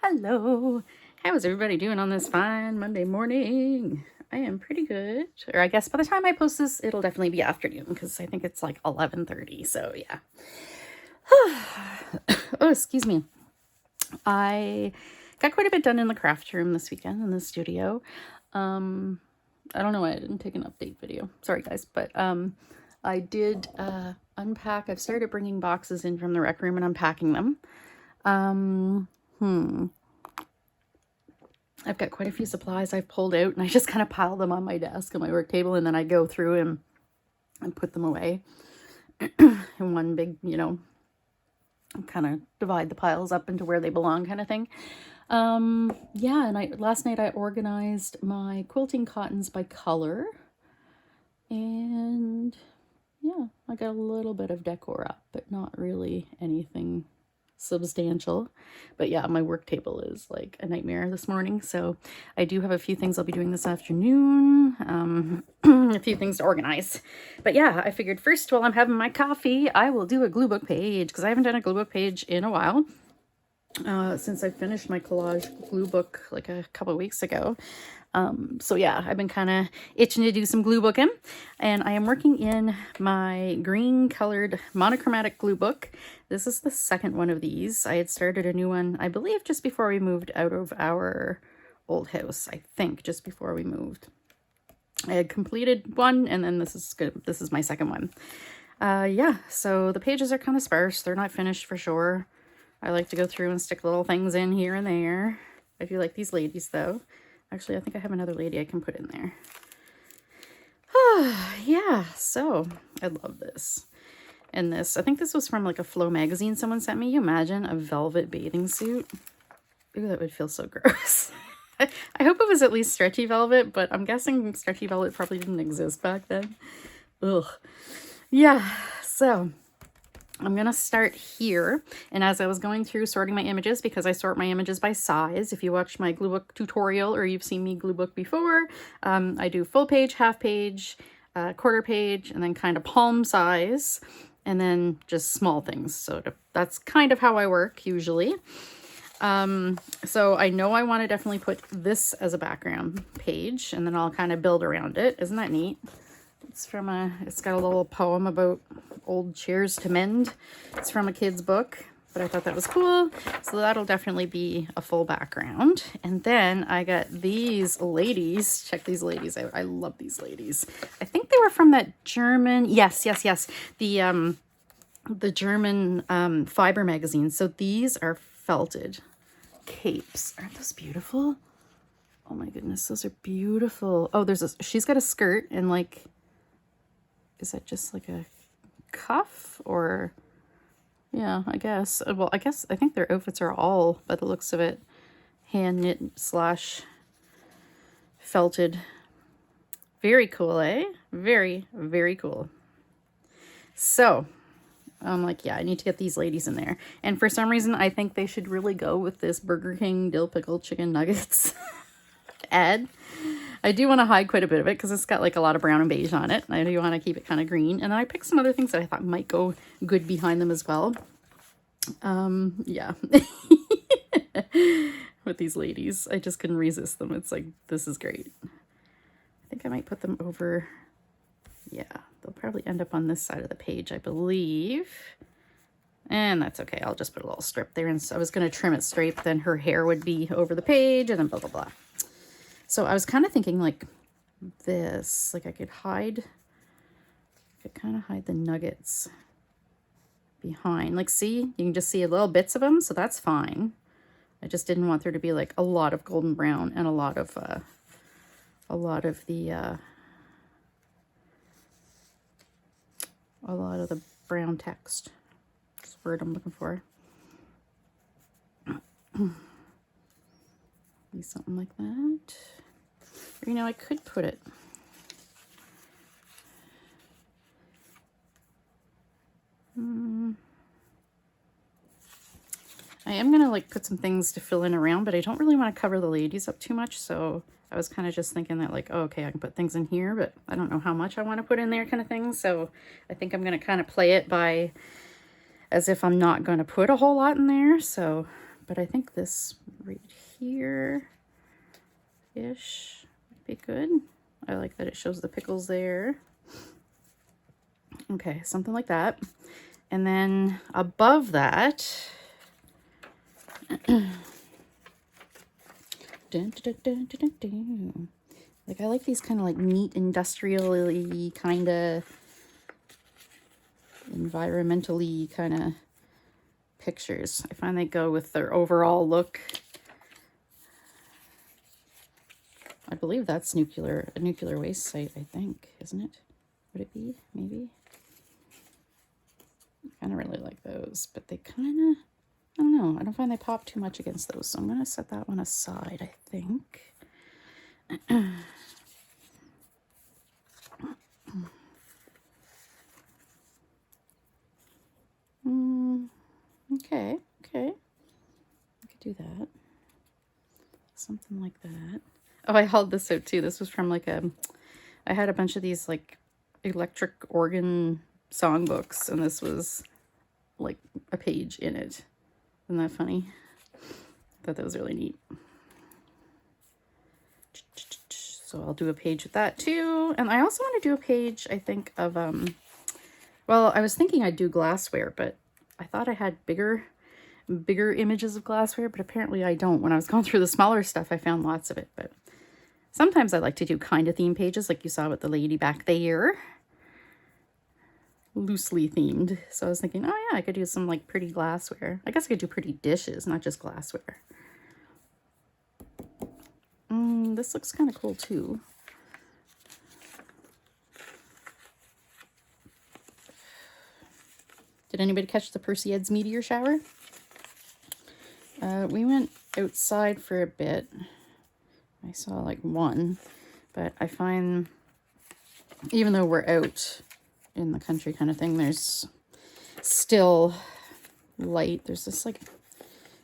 Hello. How is everybody doing on this fine Monday morning? I am pretty good. Or I guess by the time I post this, it'll definitely be afternoon because I think it's like 11:30. So yeah. Oh, excuse me. I got quite a bit done in the craft room this weekend in the studio. I don't know why I didn't take an update video. Sorry guys, but I did unpack. I've started bringing boxes in from the rec room and unpacking them. I've got quite a few supplies I've pulled out and I just kind of pile them on my desk on my work table, and then I go through and put them away in one big, kind of divide the piles up into where they belong kind of thing. Yeah, and last night I organized my quilting cottons by color, and yeah, I got a little bit of decor up, but not really anything substantial. But yeah, my work table is like a nightmare this morning, so I do have a few things I'll be doing this afternoon, a few things to organize. But yeah, I figured first, while I'm having my coffee, I will do a Gluebook page because I haven't done a Gluebook page in a while, since I finished my collage Gluebook like a couple of weeks ago. So yeah, I've been kind of itching to do some glue booking, and I am working in my green colored monochromatic glue book. This is the second one of these. I had started a new one, I believe, just before we moved out of our old house. I think just before we moved. I had completed one, and then this is good. This is my second one. Yeah, so the pages are kind of sparse. They're not finished for sure. I like to go through and stick little things in here and there. I do like these ladies though. Actually, I think I have another lady I can put in there. Yeah, so I love this. And this, I think this was from like a Flow magazine someone sent me. You imagine a velvet bathing suit? Ooh, that would feel so gross. I hope it was at least stretchy velvet, but I'm guessing stretchy velvet probably didn't exist back then. Ugh. Yeah, so I'm going to start here, and as I was going through sorting my images, because I sort my images by size, if you watch my Gluebook tutorial or you've seen me Gluebook before, I do full page, half page, quarter page, and then kind of palm size, and then just small things. So that's kind of how I work usually. So I know I want to definitely put this as a background page, and then I'll kind of build around it. Isn't that neat? It's got a little poem about old chairs to mend. It's from a kid's book, but I thought that was cool. So that'll definitely be a full background. And then I got these ladies. Check these ladies out. I love these ladies. I think they were from that German, yes. The German fiber magazine. So these are felted capes. Aren't those beautiful? Oh my goodness, those are beautiful. Oh, she's got a skirt and like, is that just like a cuff or, yeah, I guess. Well, I think their outfits are all, by the looks of it, hand knit / felted. Very cool, eh? Very, very cool. So I'm like, yeah, I need to get these ladies in there. And for some reason, I think they should really go with this Burger King dill pickle chicken nuggets ad. I do want to hide quite a bit of it because it's got like a lot of brown and beige on it. I do want to keep it kind of green. And then I picked some other things that I thought might go good behind them as well. Yeah. With these ladies, I just couldn't resist them. It's like, this is great. I think I might put them over. Yeah, they'll probably end up on this side of the page, I believe. And that's okay. I'll just put a little strip there. And so I was going to trim it straight, but then her hair would be over the page and then blah, blah, blah. So I was kind of thinking like this, like I could kind of hide the nuggets behind. Like, see, you can just see little bits of them, so that's fine. I just didn't want there to be like a lot of golden brown and a lot of the brown text. That's the word I'm looking for. Be something like that. Or, I could put it. I am going to like put some things to fill in around, but I don't really want to cover the ladies up too much. So I was kind of just thinking that like, oh, okay, I can put things in here, but I don't know how much I want to put in there kind of thing. So I think I'm going to kind of play it by as if I'm not going to put a whole lot in there. So But I think this right here-ish would be good. I like that it shows the pickles there. Okay, something like that. And then above that, dun, dun, dun, dun, dun, dun. Like I like these kind of like neat, industrially kind of environmentally kind of pictures. I find they go with their overall look. I believe that's a nuclear waste site, I think, isn't it? Would it be? Maybe. I kind of really like those, but they kind of, I don't know. I don't find they pop too much against those, so I'm going to set that one aside, I think. Okay, okay. I could do that. Something like that. Oh, I hauled this out too. This was from like I had a bunch of these like electric organ songbooks, and this was like a page in it. Isn't that funny? I thought that was really neat. So I'll do a page with that too. And I also want to do a page, I think, of, well, I was thinking I'd do glassware, but I thought I had bigger images of glassware, but apparently I don't. When I was going through the smaller stuff, I found lots of it, but sometimes I like to do kind of theme pages like you saw with the lady back there. Loosely themed. So I was thinking, oh yeah, I could do some like pretty glassware. I guess I could do pretty dishes, not just glassware. This looks kind of cool too. Did anybody catch the Perseids meteor shower? We went outside for a bit. I saw like one, but I find even though we're out in the country kind of thing, there's still light. There's this like,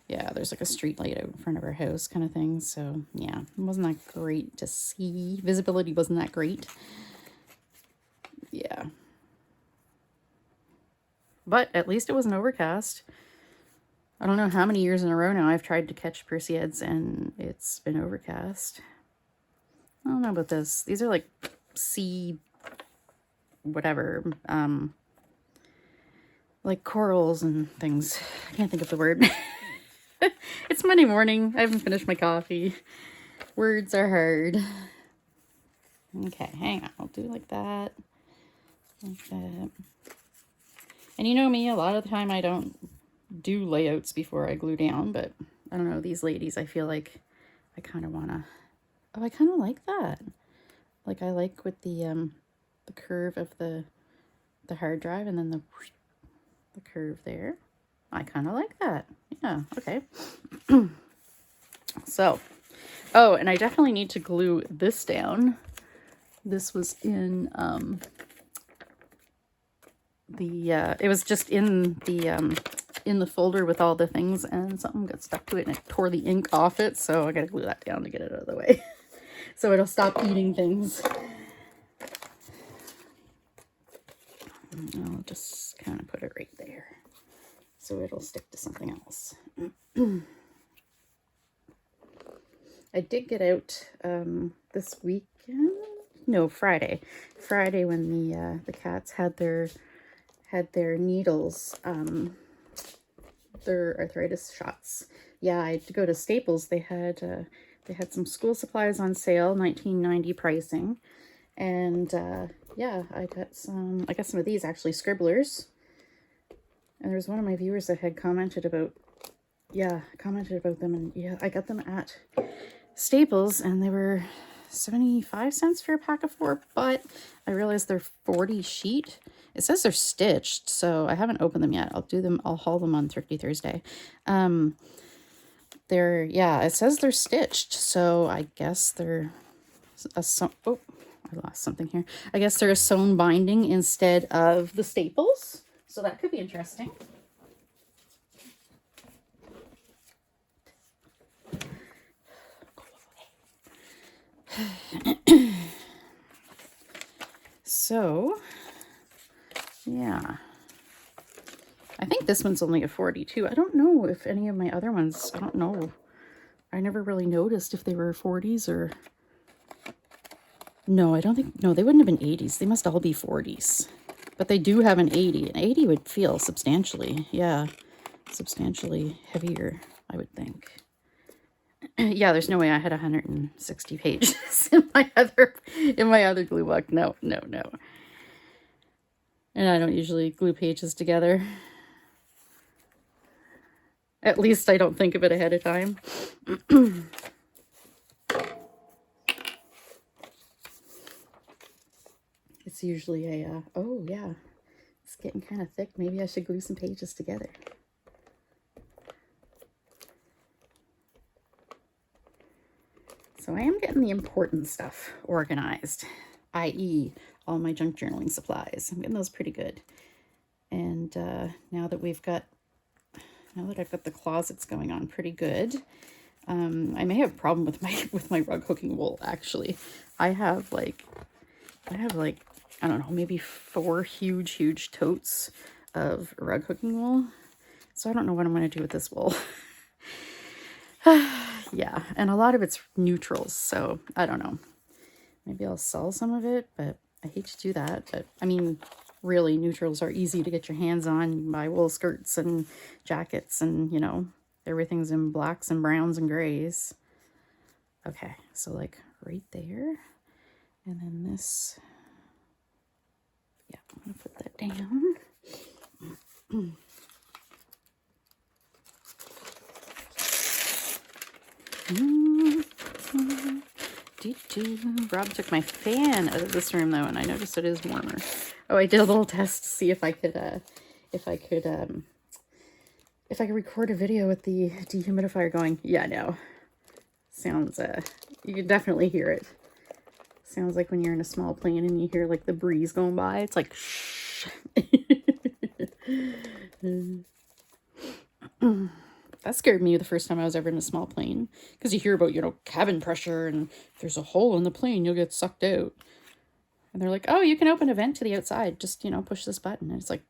yeah, there's like a street light out in front of our house kind of thing. So yeah, it wasn't that great to see. Visibility wasn't that great. Yeah. But at least it wasn't overcast. I don't know how many years in a row now I've tried to catch Perseids and it's been overcast. I don't know about this. These are like sea whatever, like corals and things. I can't think of the word. It's Monday morning. I haven't finished my coffee. Words are hard. Okay, hang on. I'll do like that. Like that. And you know me, a lot of the time I don't do layouts before I glue down, but I don't know, these ladies, I feel like I kind of want to, oh, I kind of like that. Like I like with the curve of the hard drive and then the curve there. I kind of like that. Yeah, okay. So, oh, and I definitely need to glue this down. This was in it was just in the folder with all the things, and something got stuck to it and it tore the ink off it, so I gotta glue that down to get it out of the way. So it'll stop eating things. I'll just kind of put it right there so it'll stick to something else. I did get out this weekend. No, Friday when the cats had their needles, their arthritis shots. Yeah, I had to go to Staples. They had some school supplies on sale, $19.90 pricing, and yeah, I got some of these actually, scribblers. And there was one of my viewers that had commented about them, and yeah, I got them at Staples, and they were 75 cents for a pack of 4, but I realized they're 40 sheet. It says they're stitched, so I haven't opened them yet. I'll haul them on Thrifty Thursday. It says they're stitched, so I guess they're oh, I lost something here. I guess they're a sewn binding instead of the staples, so that could be interesting. So, yeah. I think This one's only a 42. I don't know if any of my other ones, I don't know. I never really noticed if they were 40s or... No, I don't think... No, they wouldn't have been 80s. They must all be 40s. But they do have an 80. An 80 would feel substantially, yeah, substantially heavier, I would think. Yeah, there's no way I had 160 pages in my other glue book. No, no, no. And I don't usually glue pages together. At least I don't think of it ahead of time. It's usually a, oh yeah, it's getting kind of thick. Maybe I should glue some pages together. So I am getting the important stuff organized, i.e. all my junk journaling supplies. I'm getting those pretty good. And now that I've got the closets going on pretty good, I may have a problem with my rug hooking wool. Actually, I have like I don't know, maybe 4 huge totes of rug hooking wool. So I don't know what I'm going to do with this wool. Yeah, and a lot of it's neutrals, so I don't know. Maybe I'll sell some of it, but I hate to do that. But I mean, really, neutrals are easy to get your hands on. You can buy wool skirts and jackets, and you know, everything's in blacks and browns and grays. Okay, so like right there, and then this. Yeah, I'm gonna put that down. Rob took my fan out of this room though, and I noticed it is warmer. Oh, I did a little test to see if I could record a video with the dehumidifier going. Yeah, no. Sounds you can definitely hear it. Sounds like when you're in a small plane and you hear like the breeze going by. It's like shh. That scared me the first time I was ever in a small plane, because you hear about, you know, cabin pressure, and if there's a hole in the plane, you'll get sucked out. And they're like, oh, you can open a vent to the outside. Just, you know, push this button. And it's like,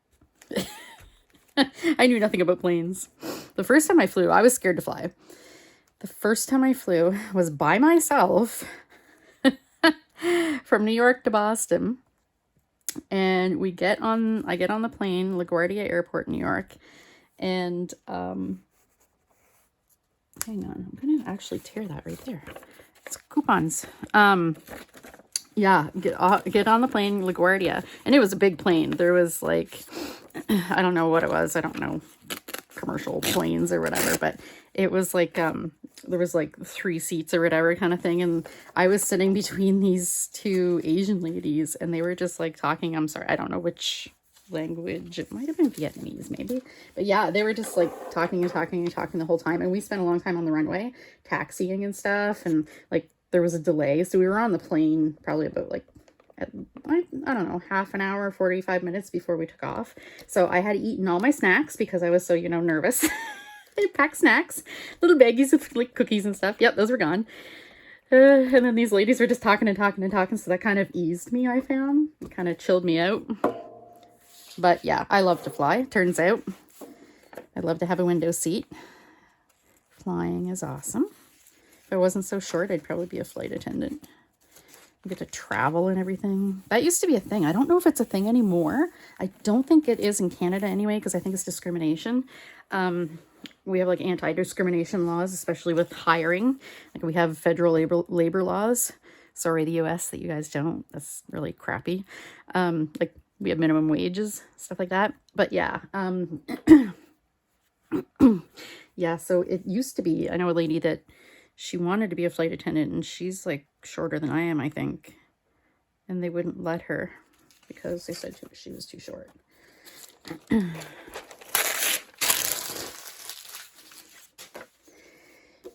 I knew nothing about planes. The first time I flew, I was scared to fly. The first time I flew was by myself from New York to Boston. And I get on the plane, LaGuardia Airport, New York. And, hang on, I'm going to actually tear that right there. It's coupons. Yeah, get on the plane, LaGuardia. And it was a big plane. There was like, I don't know what it was. I don't know, commercial planes or whatever, but it was like, there was like 3 seats or whatever kind of thing. And I was sitting between these 2 Asian ladies, and they were just like talking. I'm sorry, I don't know which language. It might have been Vietnamese maybe, but yeah, they were just like talking the whole time. And we spent a long time on the runway taxiing and stuff, and like there was a delay, so we were on the plane probably about like I don't know, half an hour, 45 minutes before we took off. So I had eaten all my snacks because I was so, you know, nervous. I packed snacks, little baggies of like cookies and stuff. Yep, those were gone. And then these ladies were just talking, so that kind of eased me, I found. It kind of chilled me out. But yeah, I love to fly, turns out. I love to have a window seat. Flying is awesome. If I wasn't so short, I'd probably be a flight attendant. You get to travel and everything. That used to be a thing. I don't know if it's a thing anymore. I don't think it is in Canada anyway, because I think it's discrimination. We have like anti-discrimination laws, especially with hiring. Like we have federal labor laws. Sorry, the US, that you guys don't. That's really crappy. Like we have minimum wages, stuff like that. But yeah, yeah, so it used to be, I know a lady that she wanted to be a flight attendant, and she's like shorter than I am, I think. And they wouldn't let her because they said she was too short.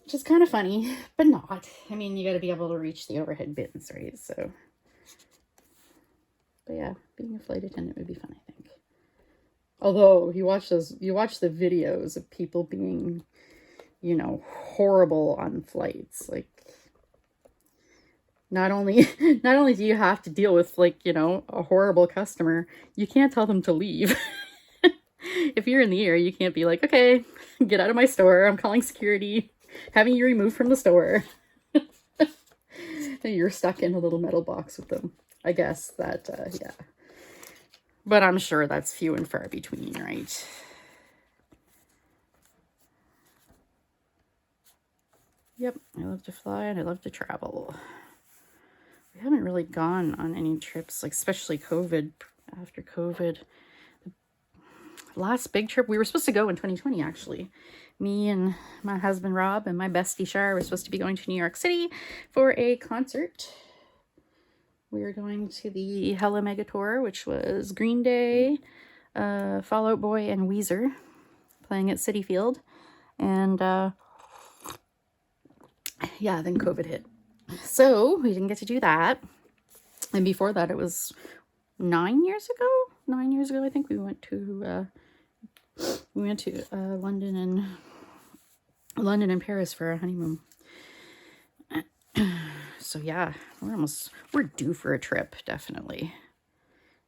Which is kind of funny, but not. I mean, you got to be able to reach the overhead bins, right? So, but yeah, being a flight attendant would be fun, I think. Although you watch the videos of people being, you know, horrible on flights. Like, not only do you have to deal with, like, you know, a horrible customer, you can't tell them to leave. If you're in the area, you can't be like, okay, get out of my store. I'm calling security, having you removed from the store. You're stuck in a little metal box with them. I guess that, yeah. But I'm sure that's few and far between, right? Yep, I love to fly and I love to travel. We haven't really gone on any trips, like especially COVID, after COVID. The last big trip, we were supposed to go in 2020, actually. Me and my husband, Rob, and my bestie, Shar, were supposed to be going to New York City for a concert. We were going to the Hella Mega Tour, which was Green Day, Fall Out Boy, and Weezer playing at Citi Field. And yeah, then COVID hit. So we didn't get to do that. And before that, it was 9 years ago. 9 years ago, I think we went to London and Paris for our honeymoon. So yeah, we're due for a trip, definitely.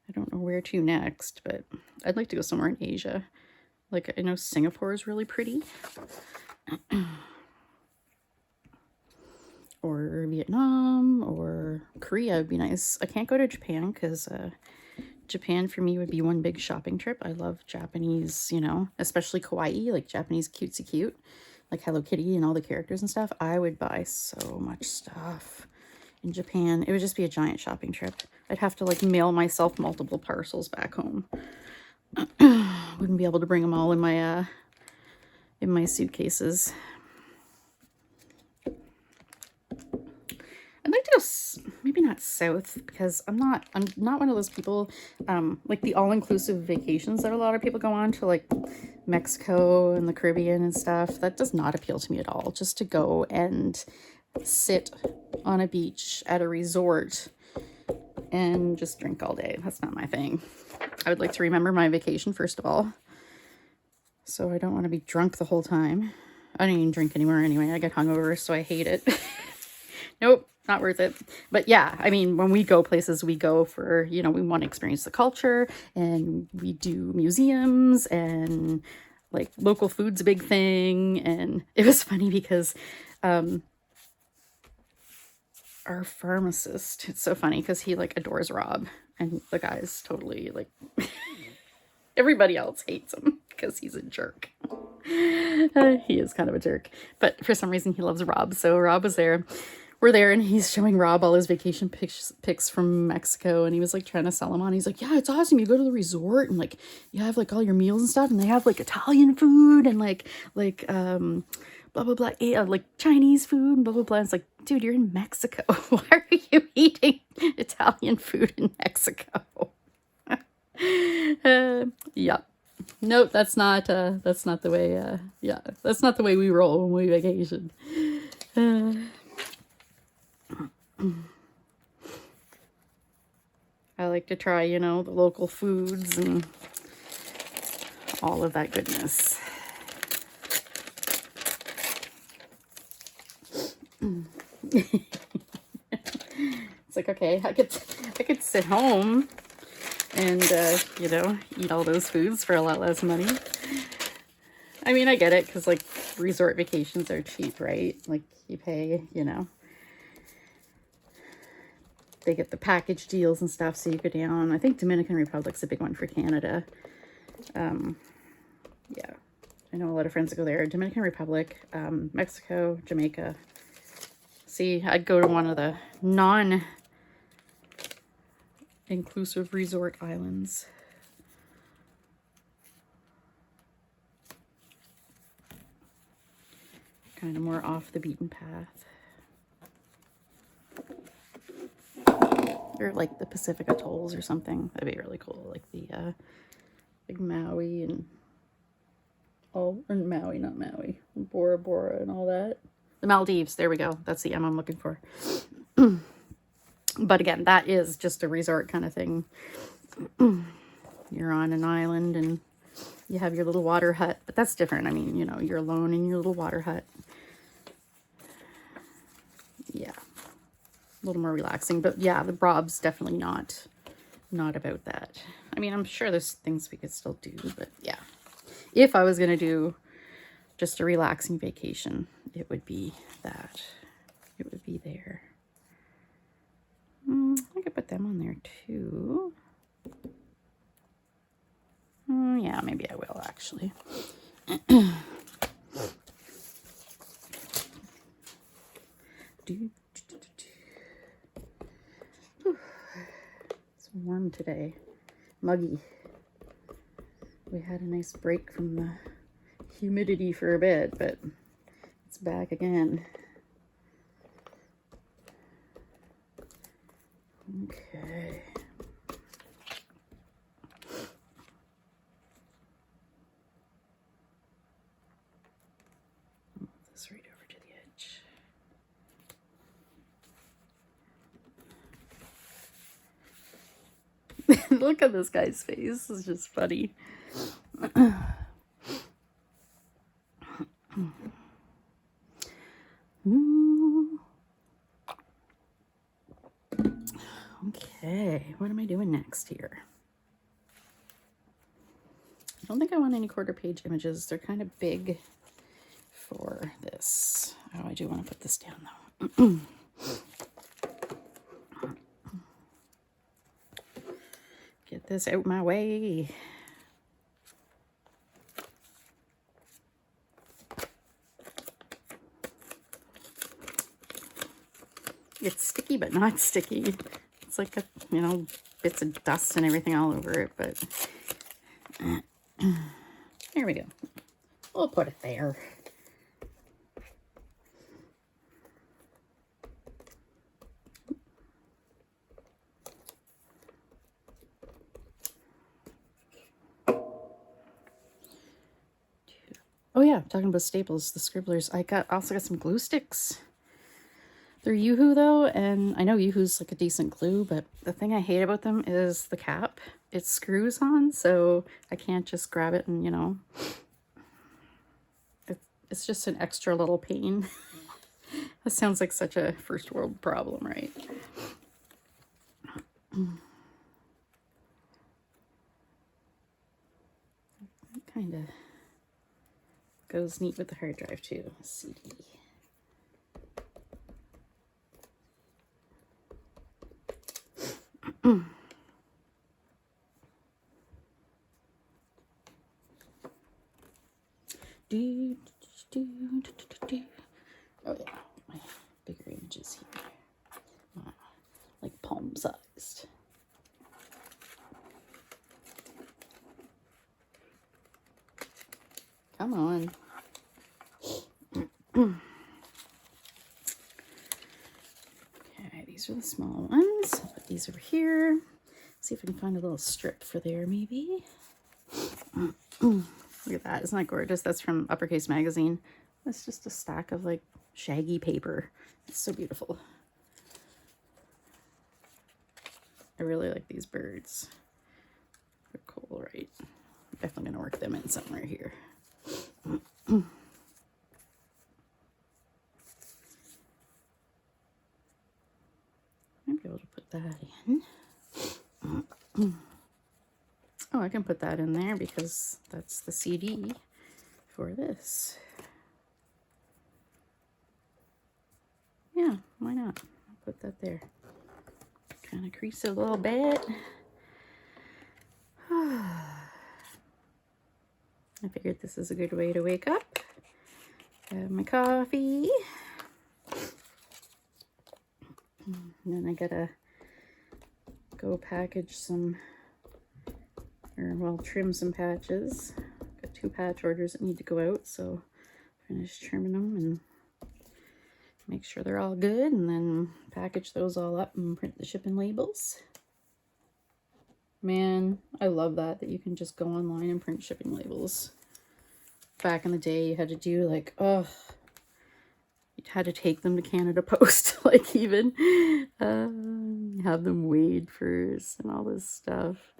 I don't know where to next, but I'd like to go somewhere in Asia. Like, I know Singapore is really pretty. Or Vietnam or Korea would be nice. I can't go to Japan because Japan for me would be one big shopping trip. I love Japanese, you know, especially kawaii, like Japanese cutesy cute, like Hello Kitty and all the characters and stuff. I would buy so much stuff in Japan. It would just be a giant shopping trip. I'd have to like mail myself multiple parcels back home. Wouldn't be able to bring them all in my suitcases. I'd like to go, maybe not south, because I'm not one of those people, like the all-inclusive vacations that a lot of people go on to, like Mexico and the Caribbean and stuff. That does not appeal to me at all. Just to go and sit on a beach at a resort and just drink all day. That's not my thing. I would like to remember my vacation, first of all. So I don't want to be drunk the whole time. I don't even drink anymore anyway. I get hungover, so I hate it. Nope. Not worth it. But yeah, I mean, when we go places, we go for, you know, we want to experience the culture, and we do museums, and like local food's a big thing. And it was funny because our pharmacist, it's so funny because he like adores Rob, and the guy's totally like, everybody else hates him because he's a jerk. He is kind of a jerk, but for some reason he loves Rob. So Rob was there. We're there, and he's showing Rob all his vacation pics from Mexico, and he was like trying to sell them on. He's like, yeah, it's awesome. You go to the resort and like you have like all your meals and stuff, and they have like Italian food and like blah blah blah, like Chinese food and blah blah blah. And it's like, dude, you're in Mexico. Why are you eating Italian food in Mexico? Yeah. Nope, that's not the way, yeah, that's not the way we roll when we vacation. I like to try, you know, the local foods and all of that goodness. It's like, okay, I could sit home and, you know, eat all those foods for a lot less money. I mean, I get it, because, like, resort vacations are cheap, right? Like, you pay, you know. They get the package deals and stuff, so you go down. I think Dominican Republic's a big one for Canada. Yeah, I know a lot of friends that go there. Dominican Republic, Mexico, Jamaica. See, I'd go to one of the non-inclusive resort islands. Kind of more off the beaten path. Or like the Pacific Atolls or something. That'd be really cool. Like the like Maui and or Maui, not Maui. Bora Bora and all that. The Maldives, there we go. That's the M I'm looking for. But again, that is just a resort kind of thing. You're on an island and you have your little water hut. But that's different. I mean, you know, you're alone in your little water hut. Yeah. A little more relaxing, but yeah, the Rob's definitely not about that. I mean, I'm sure there's things we could still do, but yeah. If I was going to do just a relaxing vacation, it would be that. It would be there. I could put them on there too. Yeah, maybe I will actually. It's warm today. Muggy. We had a nice break from the humidity for a bit, but it's back again. Okay. Move this right over to the edge. Look at this guy's face. It's just funny. Okay, what am I doing next here? I don't think I want any quarter page images. They're kind of big for this. Oh, I do want to put this down though. Get this out my way. It's sticky, but not sticky. It's like, you know, bits of dust and everything all over it, but there we go. We'll put it there. Oh yeah, talking about staples, the scribblers. I also got some glue sticks. They're Yoo-Hoo though, and I know Yoo-Hoo's like a decent glue, but the thing I hate about them is the cap. It screws on, so I can't just grab it and, you know, it's just an extra little pain. That sounds like such a first world problem, right? Kind of goes neat with the hard drive too. CD. Oh yeah, my bigger images here, like palm sized. Come on. Okay, these are the small ones. I'll put these over here. See if I can find a little strip for there, maybe. Look at that. Isn't that gorgeous? That's from Uppercase Magazine. That's just a stack of like shaggy paper. It's so beautiful. I really like these birds. They're cool, right? Definitely gonna work them in somewhere here. I'd be able to put that in. Oh, I can put that in there because that's the CD for this. Yeah, why not? I'll put that there. Kind of crease it a little bit. I figured this is a good way to wake up. Have my coffee. And then I gotta go package some, or well, trim some patches. Got 2 patch orders that need to go out, so finish trimming them and make sure they're all good, and then package those all up and print the shipping labels. Man, I love that you can just go online and print shipping labels. Back in the day, you had to do like, you had to take them to Canada Post, like even have them weighed first and all this stuff.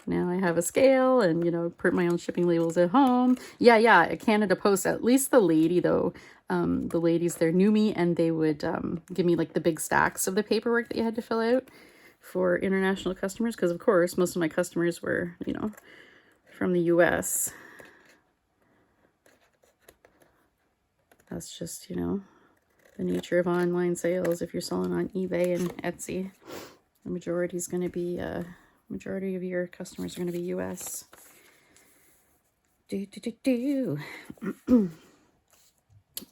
Now I have a scale and, you know, print my own shipping labels at home. Yeah, at Canada Post, at least the lady though, the ladies there knew me, and they would give me like the big stacks of the paperwork that you had to fill out for international customers, because of course most of my customers were, you know, from the US. That's just, you know, the nature of online sales. If you're selling on eBay and Etsy, the majority is going to be, majority of your customers are going to be US.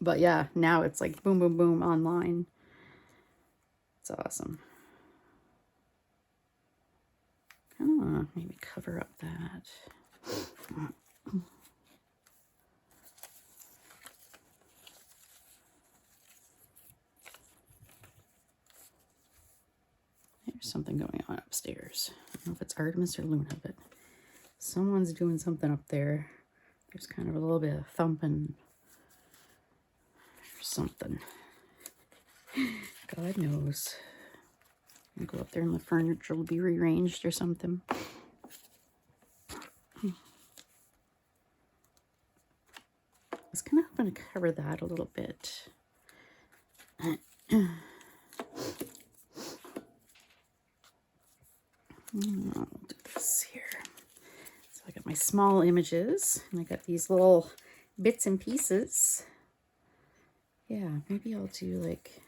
But yeah, now it's like boom, boom, boom online. It's awesome. I don't know, maybe cover up that. There's something going on upstairs. I don't know if it's Artemis or Luna, but someone's doing something up there. There's kind of a little bit of thumping or something. God knows. I'll go up there and the furniture will be rearranged or something. I was kind of hoping to cover that a little bit. I'll do this here. So I got my small images, and I got these little bits and pieces. Yeah, maybe I'll do like,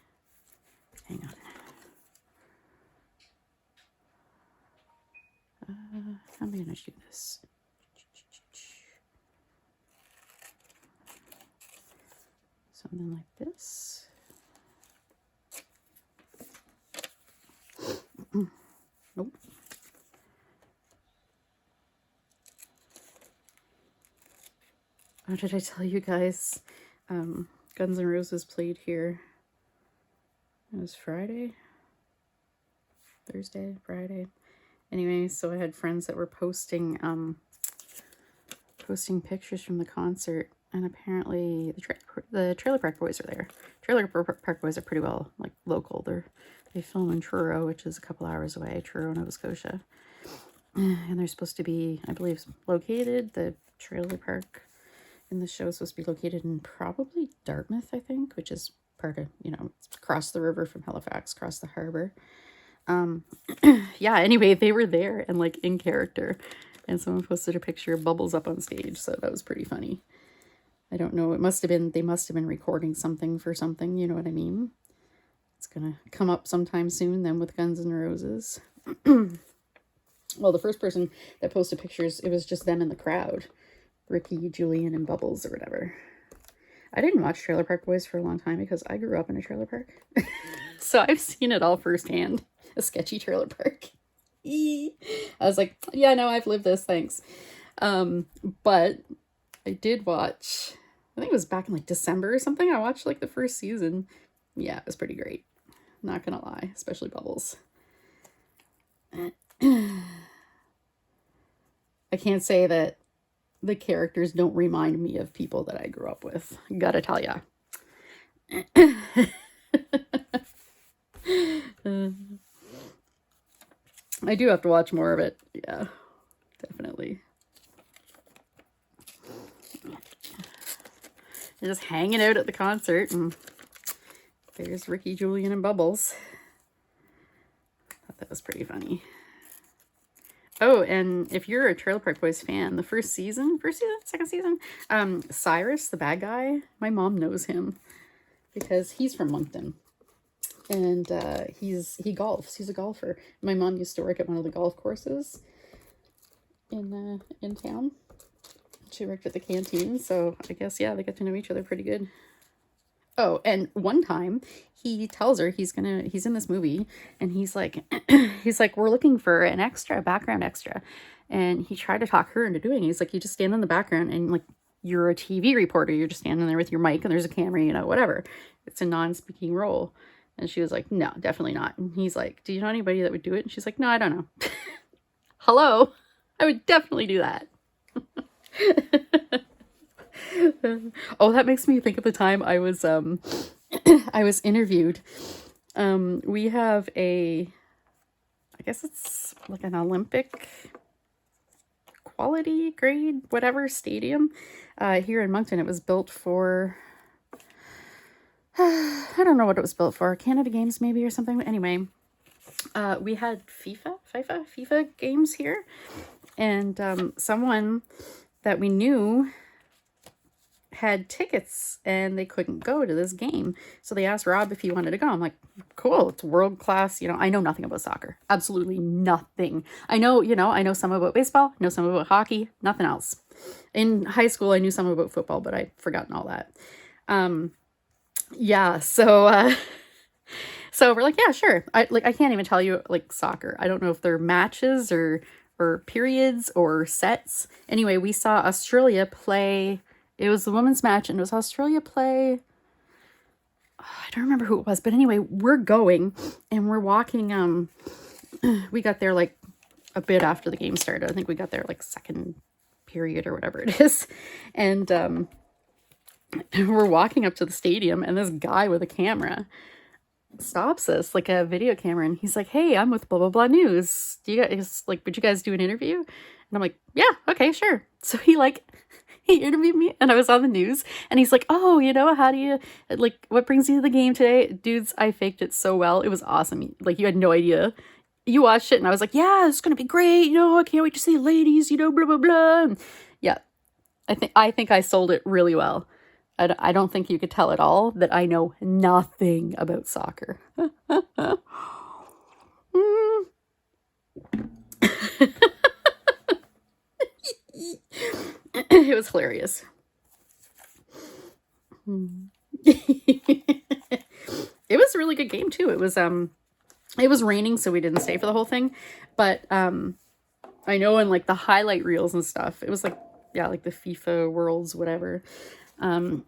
hang on. How am I going to do this? Something like this. Nope. Oh, did I tell you guys? Guns N' Roses played here. It was Friday? Thursday? Friday? Anyway, so I had friends that were posting pictures from the concert, and apparently the Trailer Park Boys are there. Trailer Park Boys are pretty well, like, local. They film in Truro, which is a couple hours away, Truro, Nova Scotia. And they're supposed to be, I believe, located, the trailer park in the show is supposed to be located in probably Dartmouth, I think, which is part of, you know, across the river from Halifax, across the harbor. Yeah, anyway, they were there and like in character, and someone posted a picture of Bubbles up on stage, so that was pretty funny. I don't know, they must have been recording something for something, you know what I mean? It's gonna come up sometime soon then with Guns N' Roses. Well, the first person that posted pictures, it was just them in the crowd. Ricky, Julian, and Bubbles or whatever. I didn't watch Trailer Park Boys for a long time because I grew up in a trailer park. So I've seen it all firsthand. A sketchy trailer park. I was like, yeah, no, I've lived this, thanks. But I did watch, I think it was back in like December or something. I watched like the first season. Yeah, it was pretty great. Not gonna lie, especially Bubbles. I can't say that the characters don't remind me of people that I grew up with. Gotta tell ya. I do have to watch more of it. Yeah, definitely. They're just hanging out at the concert, and there's Ricky, Julian, and Bubbles. I thought that was pretty funny. Oh, and if you're a Trailer Park Boys fan, the second season, Cyrus, the bad guy, my mom knows him because he's from Moncton. And he golfs. He's a golfer. My mom used to work at one of the golf courses in town. She worked at the canteen, so I guess, yeah, they get to know each other pretty good. Oh, and one time he tells her he's in this movie, and he's like, we're looking for an extra, background extra. And he tried to talk her into doing it. He's like, you just stand in the background and like, you're a TV reporter. You're just standing there with your mic and there's a camera, you know, whatever. It's a non-speaking role. And she was like, no, definitely not. And he's like, do you know anybody that would do it? And she's like, no, I don't know. Hello? I would definitely do that. Oh, that makes me think of the time I was interviewed. We have I guess it's like an Olympic quality grade, whatever, stadium here in Moncton. It was built for, I don't know what it was built for, Canada Games maybe or something. Anyway, we had FIFA games here, and someone that we knew had tickets and they couldn't go to this game. So they asked Rob if he wanted to go. I'm like, cool, it's world class. You know, I know nothing about soccer. Absolutely nothing. I know, you know, I know some about baseball, I know some about hockey, nothing else. In high school, I knew some about football, but I'd forgotten all that. Yeah, so so we're like, yeah, sure. I can't even tell you like soccer. I don't know if they're matches or periods or sets. Anyway, we saw Australia play. It was the women's match, and it was Australia play. I don't remember who it was, but anyway, we're going and we're walking. We got there like a bit after the game started. I think we got there like second period or whatever it is, and we're walking up to the stadium, and this guy with a camera stops us, like a video camera, and he's like, hey, I'm with blah blah blah news, do you guys like, would you guys do an interview? And I'm like, yeah, okay, sure. So he interviewed me, and I was on the news, and he's like, oh, you know, how do you, like, what brings you to the game today? Dudes, I faked it so well. It was awesome. Like, you had no idea. You watched it, and I was like, yeah, it's gonna be great, you know, I can't wait to see ladies, you know, blah blah blah. And yeah, I think I sold it really well. I don't think you could tell at all that I know nothing about soccer. It was hilarious. It was a really good game too. It was raining, so we didn't stay for the whole thing. But I know in like the highlight reels and stuff, it was like, yeah, like the FIFA Worlds, whatever. And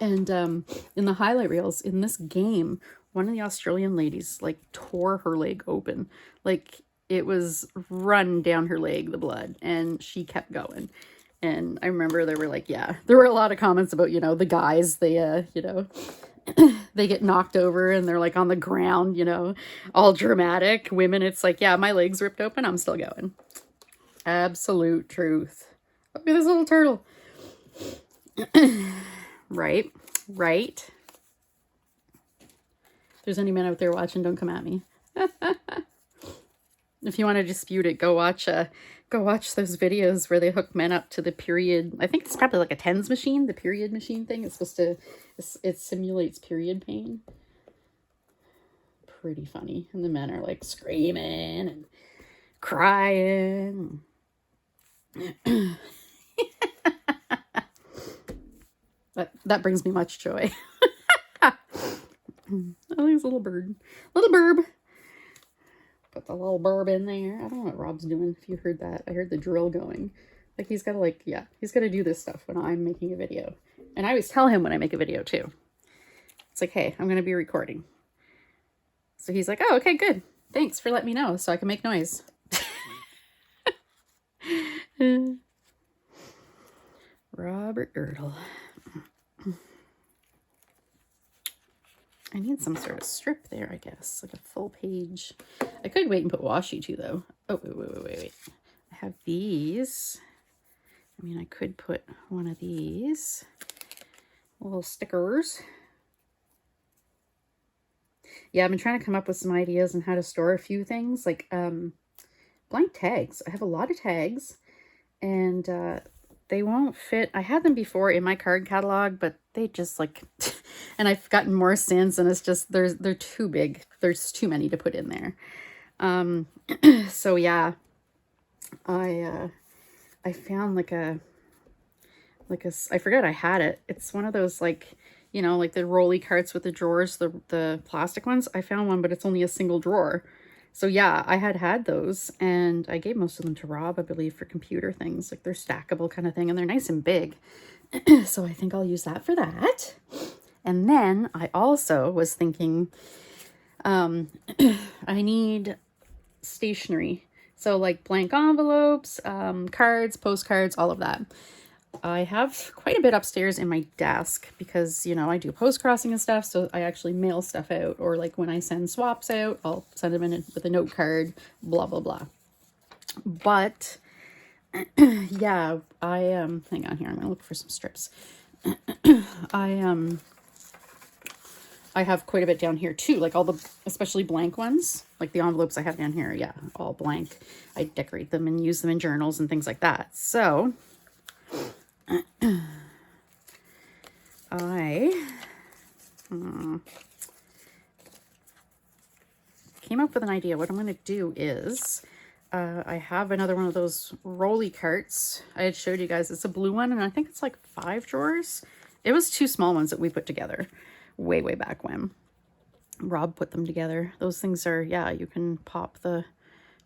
in the highlight reels in this game, one of the Australian ladies like tore her leg open. Like, it was run down her leg, the blood, and she kept going. And I remember there were a lot of comments about, you know, the guys, they you know, they get knocked over and they're like on the ground, you know, all dramatic. Women, it's like, yeah, my leg's ripped open, I'm still going. Absolute truth. Look at this little turtle. Right. If there's any men out there watching, don't come at me. If you want to dispute it, go watch those videos where they hook men up to the period. I think it's probably like a TENS machine, the period machine thing. It's supposed to, it simulates period pain. Pretty funny. And the men are like screaming and crying. That brings me much joy. Oh, he's a little bird. Little burb. Put the little burb in there. I don't know what Rob's doing, if you heard that. I heard the drill going. Like, he's got to he's got to do this stuff when I'm making a video. And I always tell him when I make a video too. It's like, hey, I'm going to be recording. So he's like, oh, okay, good. Thanks for letting me know so I can make noise. Robert Girdle. I need some sort of strip there, I guess. Like a full page. I could wait and put washi too, though. Oh, wait. I have these. I mean, I could put one of these little stickers. Yeah, I've been trying to come up with some ideas on how to store a few things. Like, blank tags. I have a lot of tags. And, they won't fit. I had them before in my card catalog, but they just like, and I've gotten more since, and it's just, they're too big. There's too many to put in there. So yeah, I found I forgot I had it. It's one of those, like, you know, like the rolly carts with the drawers, the plastic ones. I found one, but it's only a single drawer. So yeah, I had those, and I gave most of them to Rob, I believe, for computer things. Like, they're stackable kind of thing, and they're nice and big. So I think I'll use that for that. And then I also was thinking, I need stationery. So like blank envelopes, cards, postcards, all of that. I have quite a bit upstairs in my desk because, you know, I do post crossing and stuff. So I actually mail stuff out, or like when I send swaps out, I'll send them in with a note card, blah, blah, blah. But yeah, hang on here. I'm gonna look for some strips. I have quite a bit down here too, like all the, especially blank ones, like the envelopes I have down here. Yeah, all blank. I decorate them and use them in journals and things like that. So I came up with an idea. What I'm going to do is I have another one of those rolly carts. I had showed you guys. It's a blue one, and I think it's like 5 drawers. It was 2 small ones that we put together way back when. Rob put them together. Those things are, yeah, you can pop the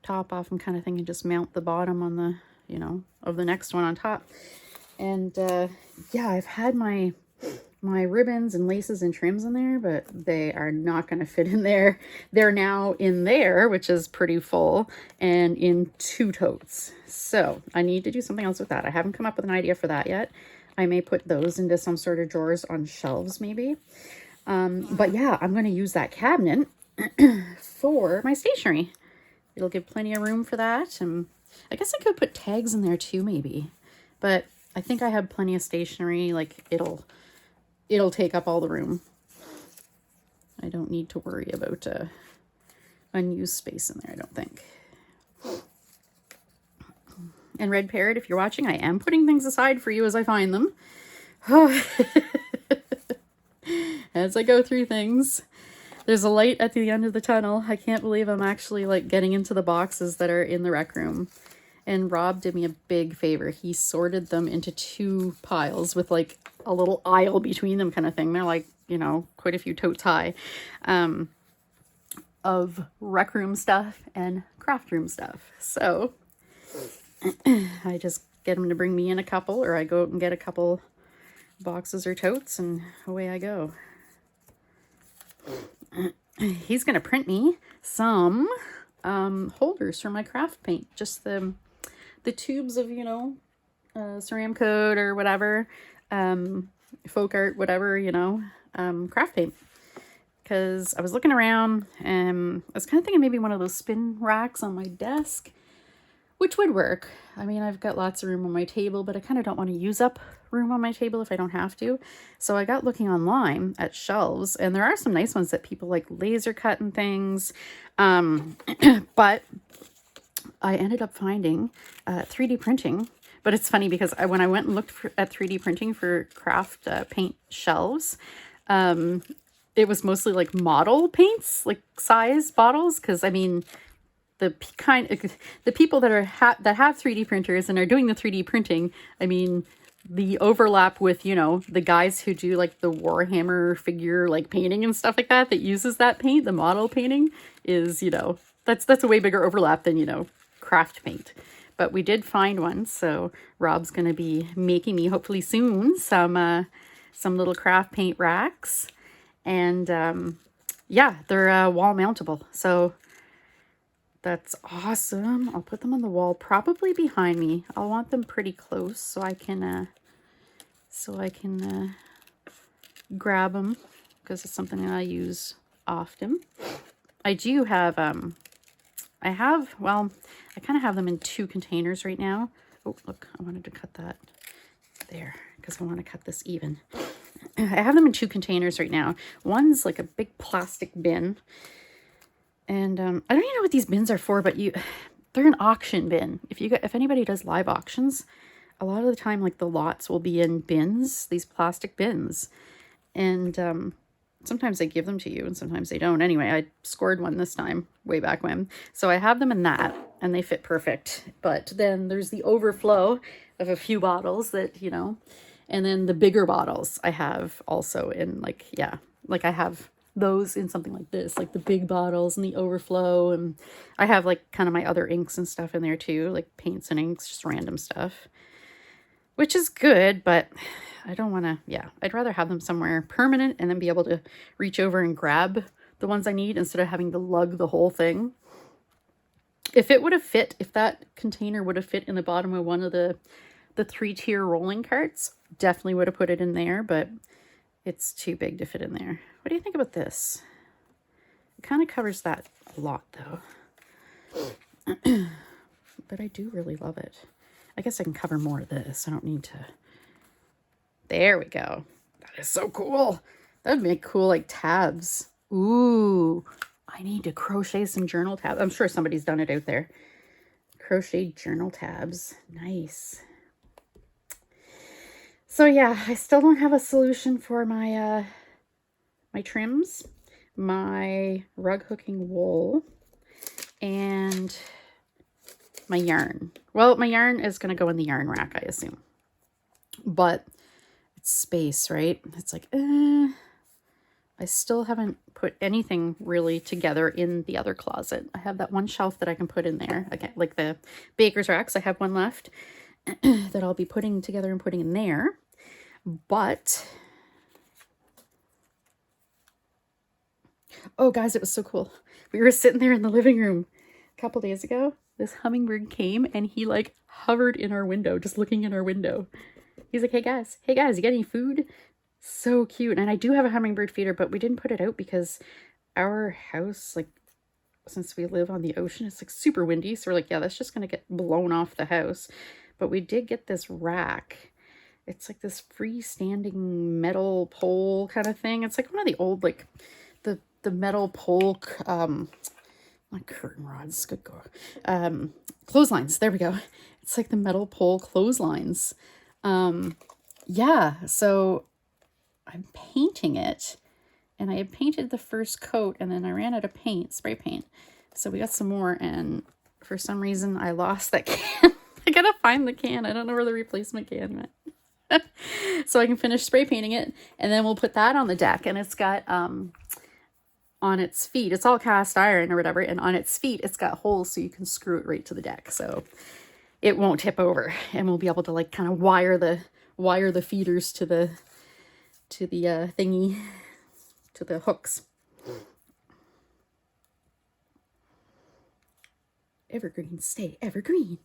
top off and kind of thing and just mount the bottom on the, you know, of the next one on top. And yeah, I've had my ribbons and laces and trims in there, but they are not going to fit in there. They're now in there, which is pretty full, and in 2 totes. So I need to do something else with that. I haven't come up with an idea for that yet. I may put those into some sort of drawers on shelves maybe. But yeah, I'm going to use that cabinet for my stationery. It'll give plenty of room for that. And I guess I could put tags in there too, maybe. But I think I have plenty of stationery. Like it'll take up all the room. I don't need to worry about unused space in there, I don't think. And Red Parrot, if you're watching, I am putting things aside for you as I find them. As I go through things. There's a light at the end of the tunnel. I can't believe I'm actually like getting into the boxes that are in the rec room. And Rob did me a big favor. He sorted them into 2 piles with like a little aisle between them kind of thing. They're like, you know, quite a few totes high, of rec room stuff and craft room stuff. So I just get him to bring me in a couple, or I go out and get a couple boxes or totes, and away I go. He's going to print me some holders for my craft paint. Just the tubes of, you know, Ceramcoat or whatever, folk art, whatever, you know, craft paint. Because I was looking around and I was kind of thinking maybe one of those spin racks on my desk, which would work. I mean, I've got lots of room on my table, but I kind of don't want to use up room on my table if I don't have to. So I got looking online at shelves, and there are some nice ones that people like laser cut and things. But I ended up finding 3D printing. But it's funny because when I went and looked at 3D printing for craft paint shelves, it was mostly like model paints, like size bottles. Because I mean, the people that have 3D printers and are doing the 3D printing, I mean, the overlap with, you know, the guys who do like the Warhammer figure like painting and stuff like that uses that paint, the model painting, is, you know, that's a way bigger overlap than, you know, craft paint. But we did find one, so Rob's going to be making me hopefully soon some little craft paint racks. And yeah, they're wall mountable, so that's awesome. I'll put them on the wall, probably behind me. I'll want them pretty close so I can grab them, because it's something that I use often. I do have well, I kind of have them in 2 containers right now. Oh, look, I wanted to cut that there because I want to cut this even. I have them in 2 containers right now. One's like a big plastic bin. And I don't even know what these bins are for, but they're an auction bin. If anybody does live auctions, a lot of the time, like the lots will be in bins, these plastic bins. And sometimes they give them to you and sometimes they don't. Anyway, I scored one this time, way back when. So I have them in that, and they fit perfect. But then there's the overflow of a few bottles that, you know, and then the bigger bottles I have also in like, yeah, like I have those in something like this, like the big bottles and the overflow. And I have like kind of my other inks and stuff in there too, like paints and inks, just random stuff, which is good, but I don't want to, yeah, I'd rather have them somewhere permanent and then be able to reach over and grab the ones I need instead of having to lug the whole thing. If it would have fit, if that container would have fit in the bottom of one of the 3-tier rolling carts, definitely would have put it in there, but it's too big to fit in there. What do you think about this? It kind of covers that a lot though. But I do really love it. I guess I can cover more of this. I don't need to. There we go. That is so cool. That would make cool like tabs. Ooh, I need to crochet some journal tabs. I'm sure somebody's done it out there. Crochet journal tabs. Nice. So yeah, I still don't have a solution for my my trims, my rug hooking wool, and my yarn. Well, my yarn is going to go in the yarn rack, I assume. But it's space, right? It's like, I still haven't put anything really together in the other closet. I have that one shelf that I can put in there. Again, like the baker's racks, I have one left that I'll be putting together and putting in there. But, oh guys, it was so cool. We were sitting there in the living room a couple days ago. This hummingbird came and he like hovered in our window, just looking in our window. He's like, hey guys, you got any food? So cute. And I do have a hummingbird feeder, but we didn't put it out because our house, like, since we live on the ocean, it's like super windy. So we're like, yeah, that's just going to get blown off the house. But we did get this rack. It's like this freestanding metal pole kind of thing. It's like one of the old, like, the metal pole, not curtain rods, good God. Clotheslines, there we go. It's like the metal pole clotheslines. Yeah, so I'm painting it, and I had painted the first coat, and then I ran out of paint, spray paint. So we got some more, and for some reason I lost that can. I gotta find the can. I don't know where the replacement can went. So I can finish spray painting it, and then we'll put that on the deck. And it's got on its feet, it's all cast iron or whatever, and on its feet it's got holes so you can screw it right to the deck, so it won't tip over, and we'll be able to like kind of wire the feeders to the thingy, to the hooks. Evergreen, stay evergreen.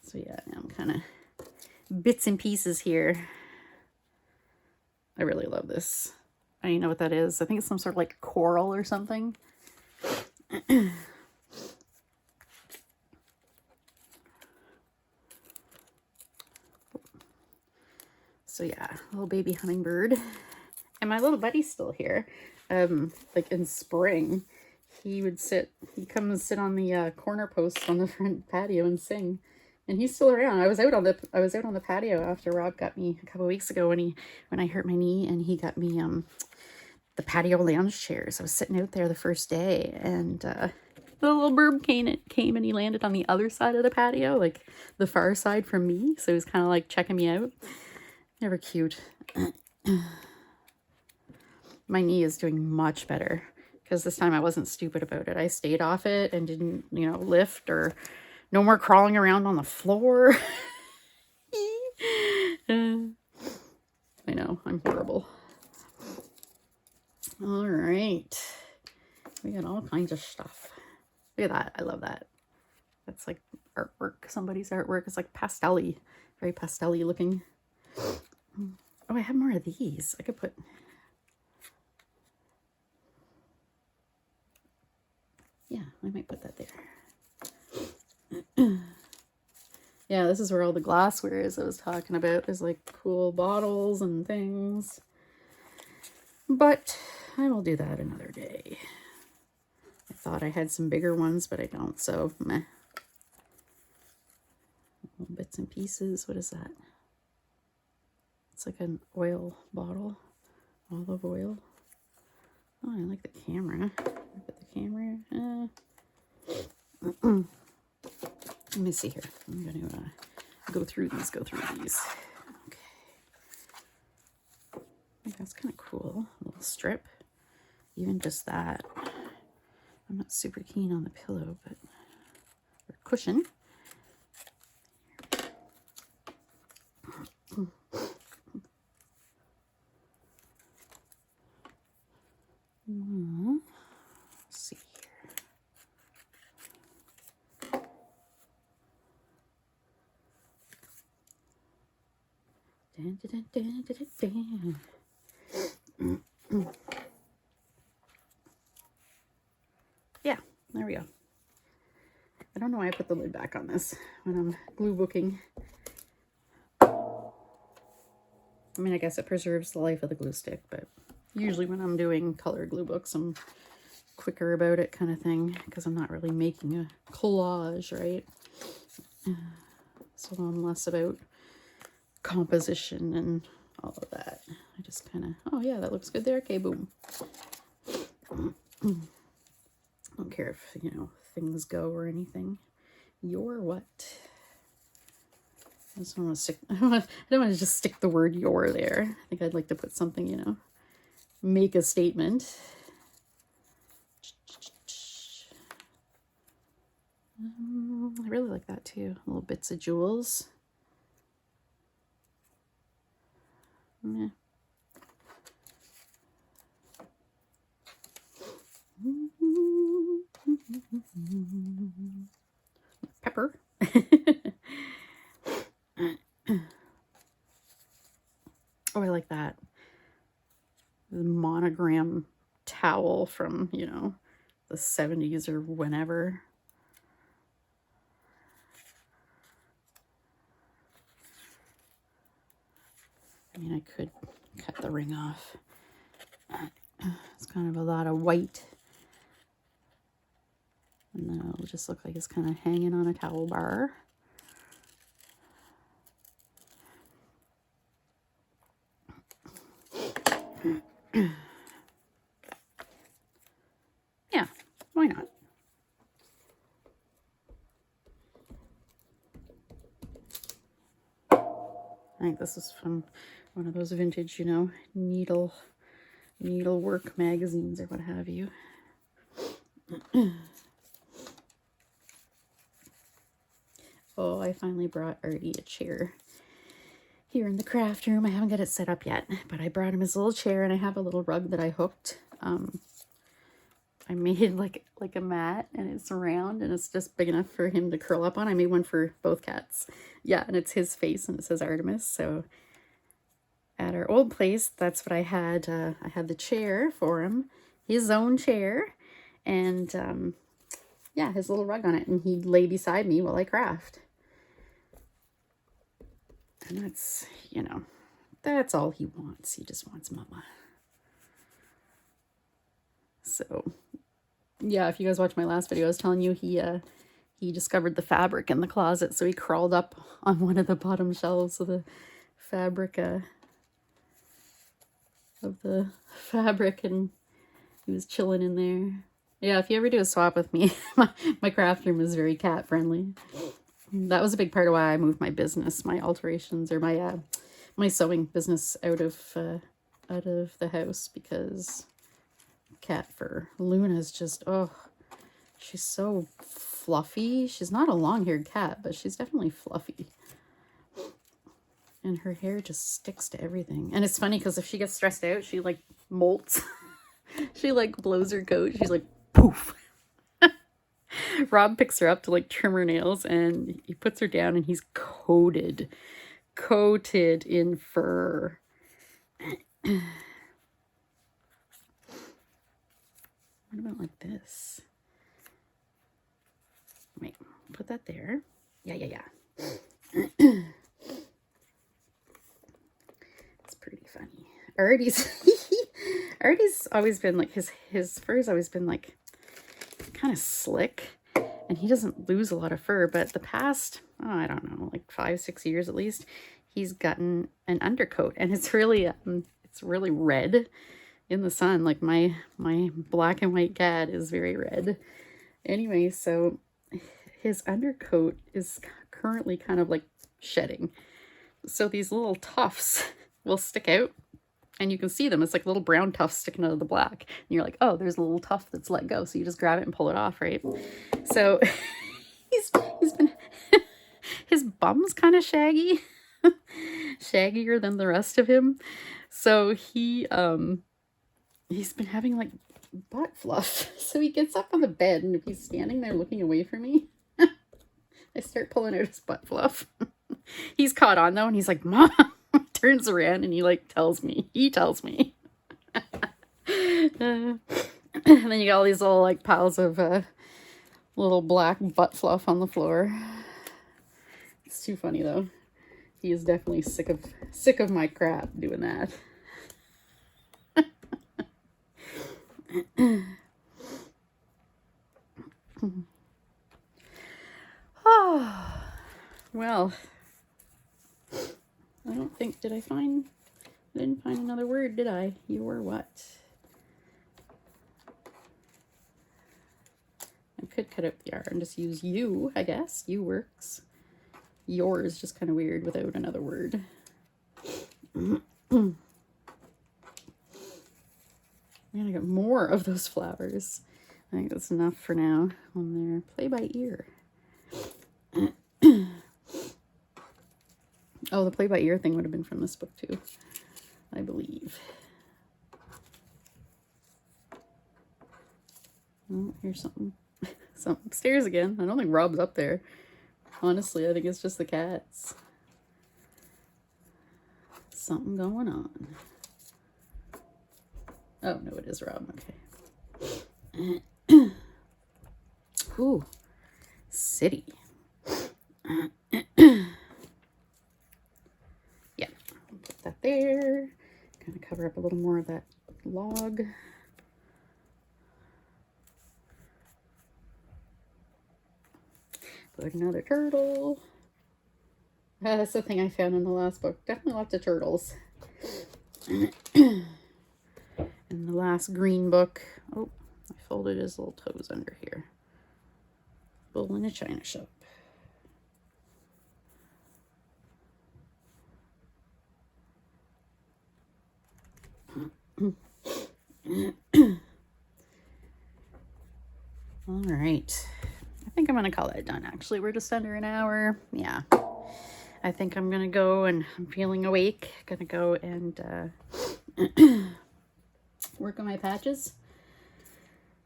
So yeah, now I'm kind of bits and pieces here. I really love this. I don't even know what that is. I think it's some sort of like coral or something. So yeah, little baby hummingbird. And my little buddy's still here. Like in spring, he'd come and sit on the corner post on the front patio and sing. And he's still around. I was out on the patio after Rob got me a couple of weeks ago when I hurt my knee, and he got me the patio lounge chairs. I was sitting out there the first day, and the little bird came and he landed on the other side of the patio, like the far side from me. So he was kind of like checking me out. They were cute. My knee is doing much better because this time I wasn't stupid about it. I stayed off it and didn't, lift, or no more crawling around on the floor. I know, I'm horrible. All right. We got all kinds of stuff. Look at that. I love that. That's like artwork. Somebody's artwork. It's like pastel-y. Very pastel-y looking. Oh, I have more of these. I could put... Yeah, I might put that there. Yeah, this is where all the glassware is I was talking about. There's like cool bottles and things. But I will do that another day. I thought I had some bigger ones, but I don't, so meh. Little bits and pieces. What is that? It's like an oil bottle. Olive oil. Oh, I like the camera. Put the camera. Let me see here. I'm going to go through these. Okay. I think that's kind of cool. A little strip. Even just that. I'm not super keen on the pillow, but or cushion. Let's see here. Yeah, there we go. I don't know why I put the lid back on this when I'm glue booking. I mean, I guess it preserves the life of the glue stick, but usually when I'm doing color glue books, I'm quicker about it kind of thing, because I'm not really making a collage, right? So I'm less about composition and all of that. I just kind of, oh yeah, that looks good there. Okay, boom. I don't care if, you know, things go or anything. Your what? I just don't want to stick, I don't want to just stick the word your there. I think I'd like to put something, you know, make a statement. I really like that too. Little bits of jewels. Meh. Pepper. Oh, I like that. The monogram towel from, you know, the 70s or whenever. I mean, I could cut the ring off. It's kind of a lot of white. And then it'll just look like it's kind of hanging on a towel bar. Yeah, why not? I think this is from one of those vintage, you know, needlework magazines or what have you. Oh, I finally brought Artie a chair here in the craft room. I haven't got it set up yet, but I brought him his little chair, and I have a little rug that I hooked. I made like a mat, and it's round, and it's just big enough for him to curl up on. I made one for both cats. Yeah, and it's his face, and it says Artemis. So at our old place, that's what I had. I had the chair for him, his own chair, and yeah, his little rug on it, and he'd lay beside me while I craft. And that's, you know, that's all he wants. He just wants mama. So, yeah, if you guys watched my last video, I was telling you he discovered the fabric in the closet, so he crawled up on one of the bottom shelves of the fabric, and he was chilling in there. Yeah, if you ever do a swap with me, my craft room is very cat friendly. That was a big part of why I moved my business, my alterations, or my sewing business out of the house, because cat fur. Luna's just, oh, she's so fluffy. She's not a long-haired cat, but she's definitely fluffy. And her hair just sticks to everything. And it's funny because if she gets stressed out, she like molts. She like blows her coat. She's like, poof. Rob picks her up to like trim her nails, and he puts her down, and he's coated in fur. What about like this? Wait, put that there. Yeah. It's pretty funny. Artie's always been like, his fur's always been like kind of slick, and he doesn't lose a lot of fur, but the past, oh, I don't know, like 5-6 years at least, he's gotten an undercoat, and it's really red in the sun. Like my black and white cat is very red. Anyway, so his undercoat is currently kind of like shedding. So these little tufts will stick out, and you can see them. It's like little brown tufts sticking out of the black. And you're like, oh, there's a little tuft that's let go. So you just grab it and pull it off, right? So he's been, his bum's kind of shaggy, shaggier than the rest of him. So he's been having like butt fluff. So he gets up on the bed, and if he's standing there looking away from me, I start pulling out his butt fluff. He's caught on though, and he's like, Mom. Turns around, and he tells me. And then you got all these little like piles of little black butt fluff on the floor. It's too funny though. He is definitely sick of my crap doing that. Oh, Well, I don't think, I didn't find another word, did I? You or what? I could cut out the R and just use you, I guess. You works. Your is just kind of weird without another word. I'm gonna get more of those flowers. I think that's enough for now on there. Play by ear. Oh, the play by ear thing would have been from this book too, I believe. Oh, here's something. Something upstairs again. I don't think Rob's up there. Honestly, I think it's just the cats. Something going on. Oh, no, it is Rob. Okay. Ooh. City. Yeah. Put that there. Kind of cover up a little more of that log. Put another turtle. That's the thing I found in the last book. Definitely lots of turtles. In the last green book. Oh, I folded his little toes under here. Bull in a china shop. All right. I think I'm going to call that done. Actually, we're just under an hour. Yeah. I think I'm going to go, and I'm feeling awake. Going to go and work on my patches.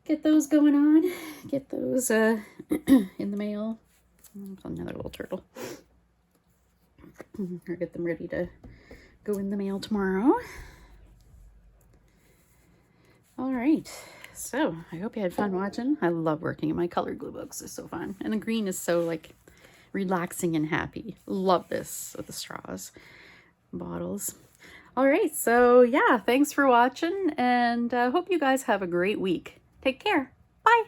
Get those going on. Get those in the mail. Another little turtle. Or get them ready to go in the mail tomorrow. All right. So I hope you had fun watching. I love working in my colored glue books. They're so fun. And the green is so like relaxing and happy. Love this with the straws bottles. All right. So yeah, thanks for watching, and hope you guys have a great week. Take care. Bye.